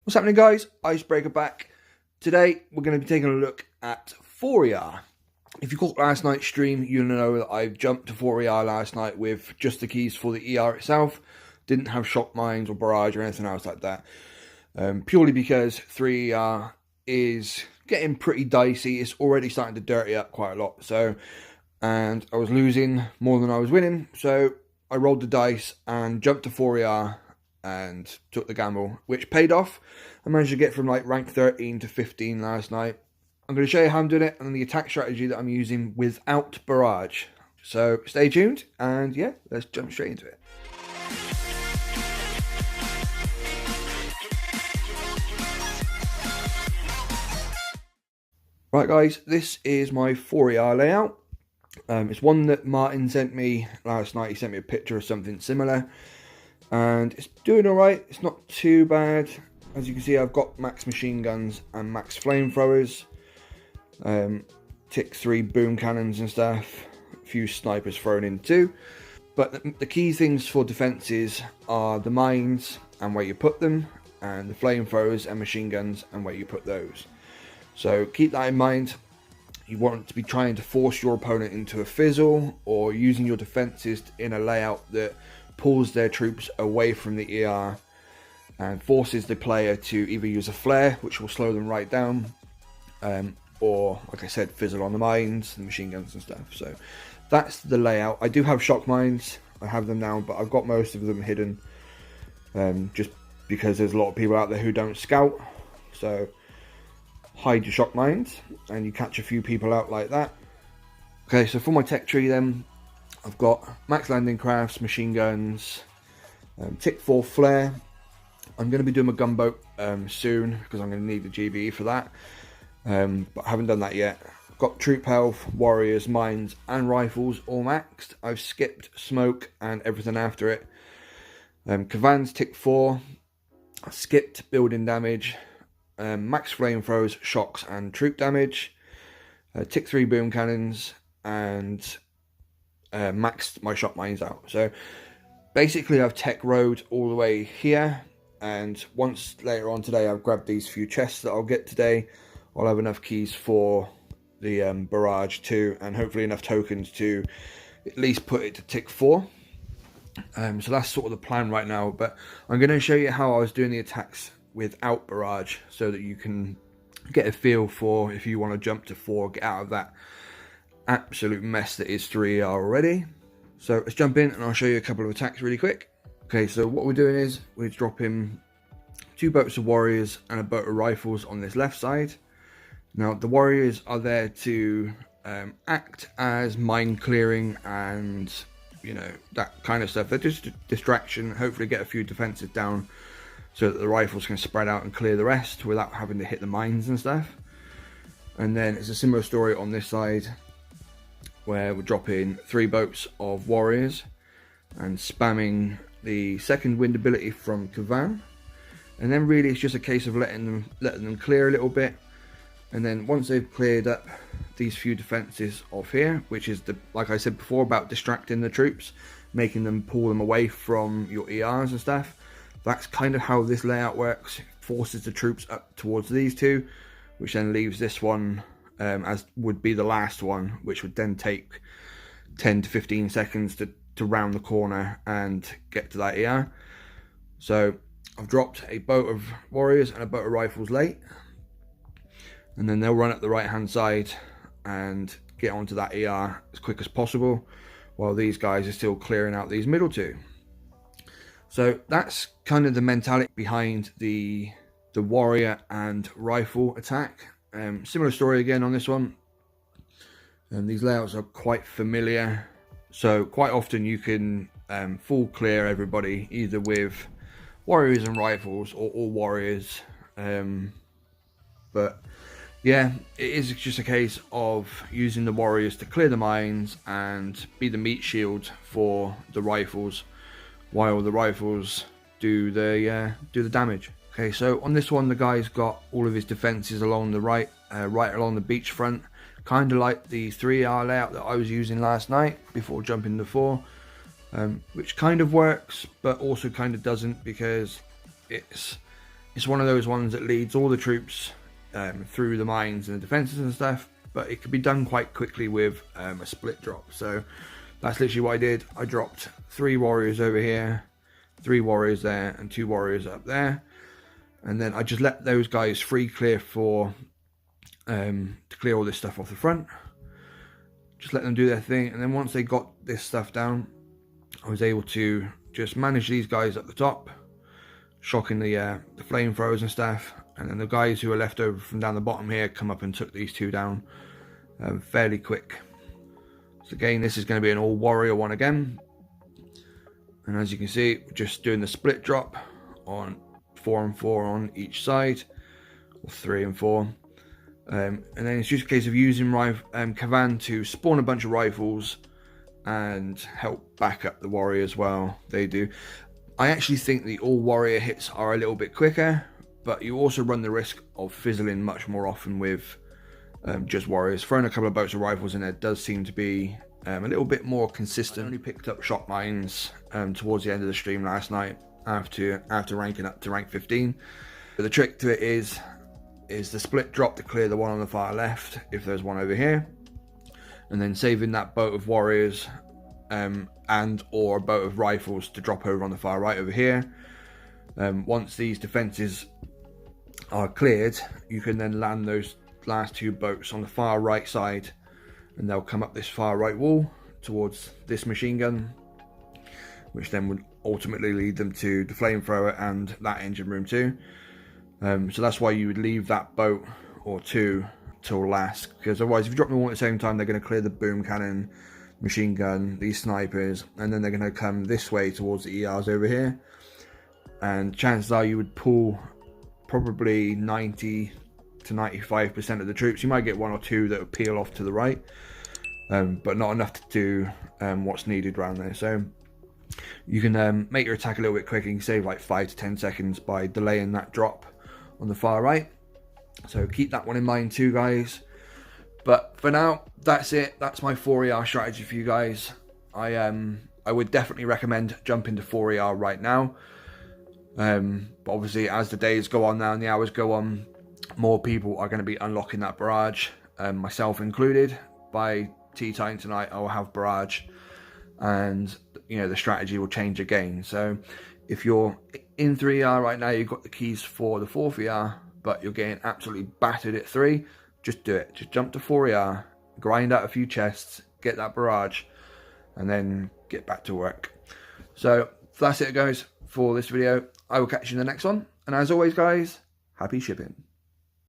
What's happening, guys? Icebreaker back. Today we're going to be taking a look at 4ER. If you caught last night's stream, you'll know that I jumped to 4ER last night with just the keys for the ER itself. Didn't have shock mines or barrage or anything else like that. Purely because 3ER is getting pretty dicey. It's already starting to dirty up quite a lot. And I was losing more than I was winning. So I rolled the dice and jumped to 4ER. And took the gamble, which paid off. I managed to get from like rank 13 to 15 last night. I'm going to show you how I'm doing it and the attack strategy that I'm using without Barrage. So stay tuned and yeah, let's jump straight into it. Right guys, this is my 4ER layout. It's one that Martin sent me last night. He sent me a picture of something similar. And it's doing alright, it's not too bad. As you can see, I've got max machine guns and max flamethrowers, tick 3 boom cannons and stuff, a few snipers thrown in too. But the key things for defences are the mines and where you put them, and the flamethrowers and machine guns and where you put those. So keep that in mind. You want to be trying to force your opponent into a fizzle, or using your defences in a layout that pulls their troops away from the ER and forces the player to either use a flare, which will slow them right down, or, like I said, fizzle on the mines, the machine guns and stuff. So that's the layout. I do have shock mines. I have them now, but I've got most of them hidden, just because there's a lot of people out there who don't scout. So hide your shock mines and you catch a few people out like that. Okay, so for my tech tree then, I've got max landing crafts, machine guns, tick 4 flare. I'm going to be doing a gunboat soon because I'm going to need the GBE for that, but I haven't done that yet. I've got troop health, warriors, mines and rifles all maxed. I've skipped smoke and everything after it. Cavan's tick 4. I skipped building damage, max flamethrowers, shocks and troop damage, tick 3 boom cannons, and maxed my shock mines out. So basically I've tech road all the way here, and once later on today I've grabbed these few chests that I'll get today, I'll have enough keys for the barrage too, and hopefully enough tokens to at least put it to tick 4. So that's sort of the plan right now, but I'm going to show you how I was doing the attacks without barrage so that you can get a feel for if you want to jump to 4, get out of that absolute mess that is 3ER already. So let's jump in and I'll show you a couple of attacks really quick. Okay, so what we're doing is we're dropping 2 boats of warriors and a boat of rifles on this left side. Now the warriors are there to act as mine clearing and, you know, that kind of stuff. They're just a distraction, hopefully get a few defenses down so that the rifles can spread out and clear the rest without having to hit the mines and stuff. And then it's a similar story on this side, where we're dropping 3 boats of warriors and spamming the second wind ability from Cavan. And then really it's just a case of letting them clear a little bit. And then once they've cleared up these few defenses off here, which is, like I said before, about distracting the troops, making them pull them away from your ERs and stuff. That's kind of how this layout works. It forces the troops up towards these 2, which then leaves this one as would be the last one, which would then take 10 to 15 seconds to round the corner and get to that ER. So I've dropped a boat of warriors and a boat of rifles late, and then they'll run up the right hand side and get onto that ER as quick as possible, while these guys are still clearing out these middle 2. So that's kind of the mentality behind the warrior and rifle attack. Similar story again on this one. These layouts are quite familiar, so quite often you can full clear everybody either with warriors and rifles or all warriors, but yeah, it is just a case of using the warriors to clear the mines and be the meat shield for the rifles, while the rifles do the damage. Okay, so on this one the guy's got all of his defenses along the right along the beach front, kind of like the 3ER layout that I was using last night before jumping to 4, which kind of works but also kind of doesn't, because it's It's one of those ones that leads all the troops through the mines and the defences and stuff, but it could be done quite quickly with a split drop. So that's literally what I did. I dropped 3 warriors over here, 3 warriors there, and 2 warriors up there, and then I just let those guys free clear for to clear all this stuff off the front. Just let them do their thing, and then once they got this stuff down, I was able to just manage these guys at the top, shocking the flamethrowers and stuff, and then the guys who are left over from down the bottom here come up and took these 2 down fairly quick. So again, this is going to be an all warrior one again, and as you can see, we're just doing the split drop on 4 and 4 on each side, or 3 and 4. And then it's just a case of using Kavan to spawn a bunch of rifles and help back up the warriors while they do. I actually think the all warrior hits are a little bit quicker, but you also run the risk of fizzling much more often with just warriors. Throwing a couple of boats of rifles in there does seem to be a little bit more consistent. I only picked up shock mines towards the end of the stream last night after ranking up to rank 15. But the trick to it is the split drop to clear the one on the far left if there's one over here, and then saving that boat of warriors and or a boat of rifles to drop over on the far right over here. Once these defences are cleared, you can then land those last 2 boats on the far right side, and they'll come up this far right wall towards this machine gun, which then would ultimately lead them to the flamethrower and that engine room too. So that's why you would leave that boat or 2 till last, because otherwise if you drop them all at the same time, they're going to clear the boom cannon, machine gun, these snipers, and then they're going to come this way towards the ERs over here, and chances are you would pull probably 90 to 95% of the troops. You might get 1 or 2 that will peel off to the right, but not enough to do what's needed around there. So you can make your attack a little bit quicker. You can save like 5 to 10 seconds by delaying that drop on the far right. So keep that one in mind too, guys. But for now, that's it. That's my 4ER strategy for you guys. I would definitely recommend jumping to 4ER right now. But obviously, as the days go on now and the hours go on, more people are going to be unlocking that barrage, myself included. By tea time tonight, I will have barrage, and you know the strategy will change again. So if you're in 3ER right now, you've got the keys for the 4th ER, but you're getting absolutely battered at 3, just do it. Just jump to 4ER, grind out a few chests, get that barrage, and then get back to work. So that's it, guys, for this video. I will catch you in the next one. And as always, guys, happy shipping.